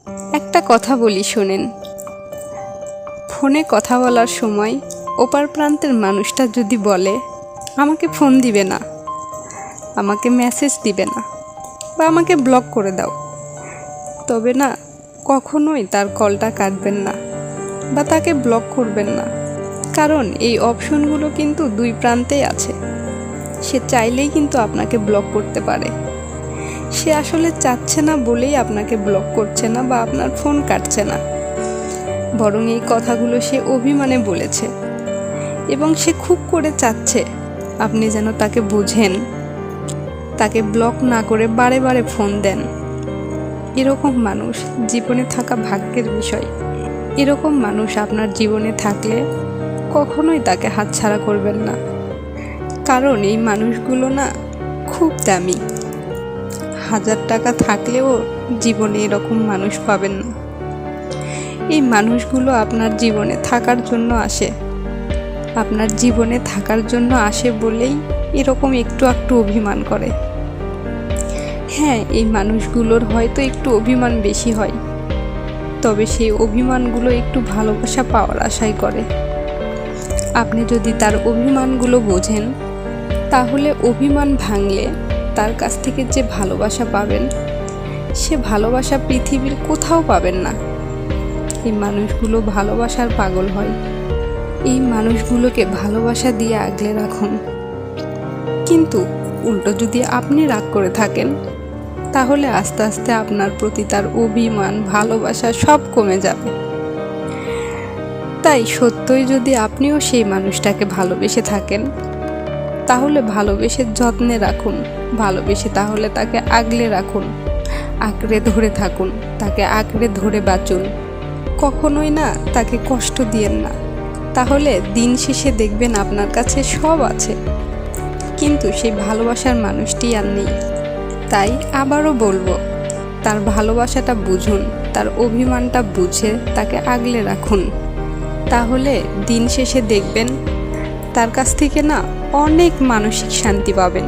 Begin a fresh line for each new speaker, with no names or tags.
একটা কথা বলি শোনেন। ফোনে কথা বলার সময় ওপার প্রান্তের মানুষটা যদি বলে আমাকে ফোন দিবে না, আমাকে মেসেজ দিবে না, বা আমাকে ব্লক করে দাও, তবে না, কখনোই তার কলটা কাটবেন না বা তাকে ব্লক করবেন না। কারণ এই অপশনগুলো কিন্তু দুই প্রান্তেই আছে। সে চাইলেই কিন্তু আপনাকে ব্লক করতে পারে। সে আসলে চাচ্ছে না বলেই আপনাকে ব্লক করছে না বা আপনার ফোন কাটছে না, বরং এই কথাগুলো সে অভিমানে বলেছে এবং সে খুব করে চাচ্ছে আপনি যেন তাকে বুঝেন, তাকে ব্লক না করে বারে বারে ফোন দেন। এরকম মানুষ জীবনে থাকা ভাগ্যের বিষয়। এরকম মানুষ আপনার জীবনে থাকলে কখনোই তাকে হাতছাড়া করবেন না। কারণ এই মানুষগুলো না খুব দামি। 1000 টাকা থাকলেও জীবনে এরকম মানুষ পাবেন না। এই মানুষগুলো আপনার জীবনে থাকার জন্য আসে। আপনার জীবনে থাকার জন্য আসে বলেই এরকম একটু একটু অভিমান করে। হ্যাঁ, এই মানুষগুলোর হয়তো একটু অভিমান বেশি হয়, তবে সেই অভিমানগুলো একটু ভালোবাসা পাওয়ার আশাই করে। আপনি যদি তার অভিমানগুলো বোঝেন, তাহলে অভিমান ভাঙলে তার কাছ থেকে যে ভালোবাসা পাবেন, সে ভালোবাসা পৃথিবীর কোথাও পাবেন না। এই মানুষগুলো ভালোবাসার পাগল হয়। এই মানুষগুলোকে ভালোবাসা দিয়ে আগলে রাখুন। কিন্তু উল্টো যদি আপনি রাগ করে থাকেন, তাহলে আস্তে আস্তে আপনার প্রতি তার অভিমান, ভালোবাসা সব কমে যাবে। তাই সত্যই যদি আপনিও সেই মানুষটাকে ভালোবেসে থাকেন, তাহলে ভালোবেসে যত্নে রাখুন। ভালোবেসে তাহলে তাকে আগলে রাখুন, আঁকড়ে ধরে থাকুন, তাকে আঁকড়ে ধরে বাঁচুন। কখনোই না তাকে কষ্ট দিয়েন না। তাহলে দিন শেষে দেখবেন আপনার কাছে সব আছে, কিন্তু সেই ভালোবাসার মানুষটি আর নেই। তাই আবারও বলবো, তার ভালোবাসাটা বুঝুন, তার অভিমানটা বুঝে তাকে আগলে রাখুন। তাহলে দিন শেষে দেখবেন তার কাছ থেকে না অনেক মানসিক শান্তি পাবেন।